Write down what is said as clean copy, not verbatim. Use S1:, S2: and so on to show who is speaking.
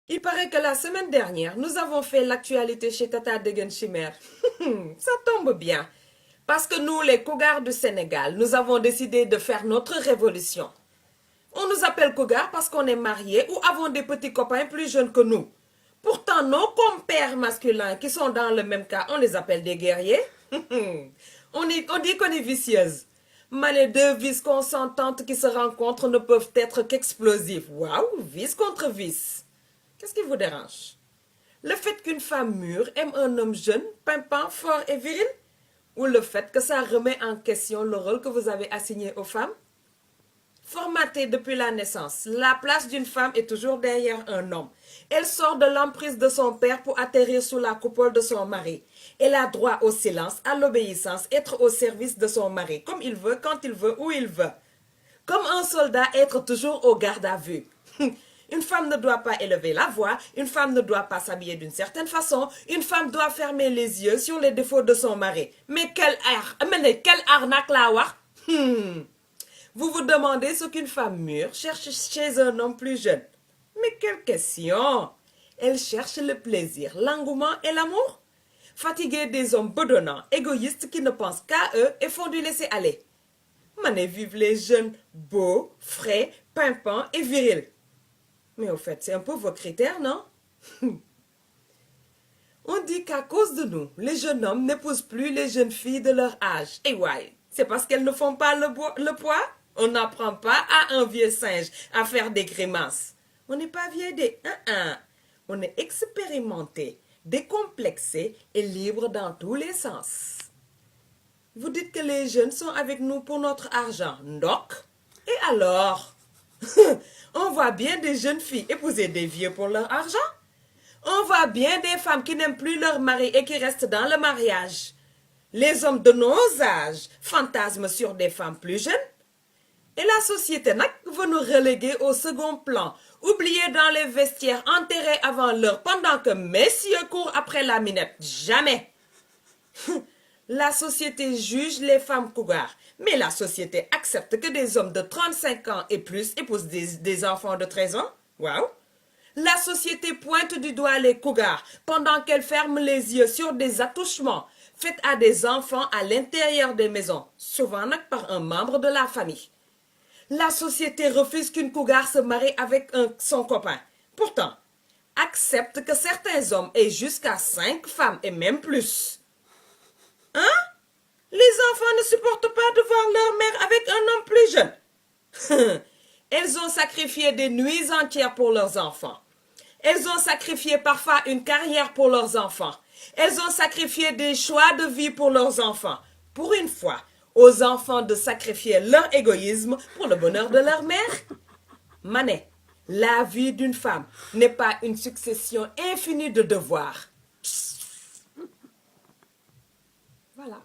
S1: Il paraît que la semaine dernière, nous avons fait l'actualité chez Tata Degen Chimère. Ça tombe bien. Parce que nous, les Cougars du Sénégal, nous avons décidé de faire notre révolution. On nous appelle Cougars parce qu'on est mariés ou avons des petits copains plus jeunes que nous. Pourtant, nos compères masculins qui sont dans le même cas, on les appelle des guerriers. On dit qu'on est vicieuse. Mais les deux vices consentantes qui se rencontrent ne peuvent être qu'explosifs. Waouh, vice contre vice. Qu'est-ce qui vous dérange? Le fait qu'une femme mûre aime un homme jeune, pimpant, fort et viril? Ou le fait que ça remet en question le rôle que vous avez assigné aux femmes? Formatée depuis la naissance, la place d'une femme est toujours derrière un homme. Elle sort de l'emprise de son père pour atterrir sous la coupole de son mari. Elle a droit au silence, à l'obéissance, être au service de son mari, comme il veut, quand il veut, où il veut. Comme un soldat, être toujours au garde à vue. Une femme ne doit pas élever la voix, une femme ne doit pas s'habiller d'une certaine façon, une femme doit fermer les yeux sur les défauts de son mari. Mais quelle arnaque là, wa? Vous vous demandez ce qu'une femme mûre cherche chez un homme plus jeune. Mais quelle question! Elle cherche le plaisir, l'engouement et l'amour. Fatiguée des hommes bedonnants, égoïstes qui ne pensent qu'à eux et font du laisser aller. Mané vivent les jeunes beaux, frais, pimpants et virils. Mais au fait, c'est un peu vos critères, non? On dit qu'à cause de nous, les jeunes hommes n'épousent plus les jeunes filles de leur âge. Et ouais, c'est parce qu'elles ne font pas le poids? On n'apprend pas à un vieux singe à faire des grimaces. On n'est pas vieux des On est expérimenté, décomplexé et libre dans tous les sens. Vous dites que les jeunes sont avec nous pour notre argent. Donc, et alors? On voit bien des jeunes filles épouser des vieux pour leur argent. On voit bien des femmes qui n'aiment plus leur mari et qui restent dans le mariage. Les hommes de nos âges fantasment sur des femmes plus jeunes. Et la société veut nous reléguer au second plan, oubliés dans les vestiaires, enterrés avant l'heure, pendant que messieurs courent après la minette. Jamais. La société juge les femmes cougars, mais la société accepte que des hommes de 35 ans et plus épousent des enfants de 13 ans. Waouh! La société pointe du doigt les cougars pendant qu'elle ferme les yeux sur des attouchements faits à des enfants à l'intérieur des maisons, souvent par un membre de la famille. La société refuse qu'une cougar se marie avec son copain. Pourtant, accepte que certains hommes aient jusqu'à 5 femmes et même plus. Hein? Les enfants ne supportent pas de voir leur mère avec un homme plus jeune. Elles ont sacrifié des nuits entières pour leurs enfants. Elles ont sacrifié parfois une carrière pour leurs enfants. Elles ont sacrifié des choix de vie pour leurs enfants. Pour une fois, aux enfants de sacrifier leur égoïsme pour le bonheur de leur mère. Mané, la vie d'une femme n'est pas une succession infinie de devoirs. Voilà.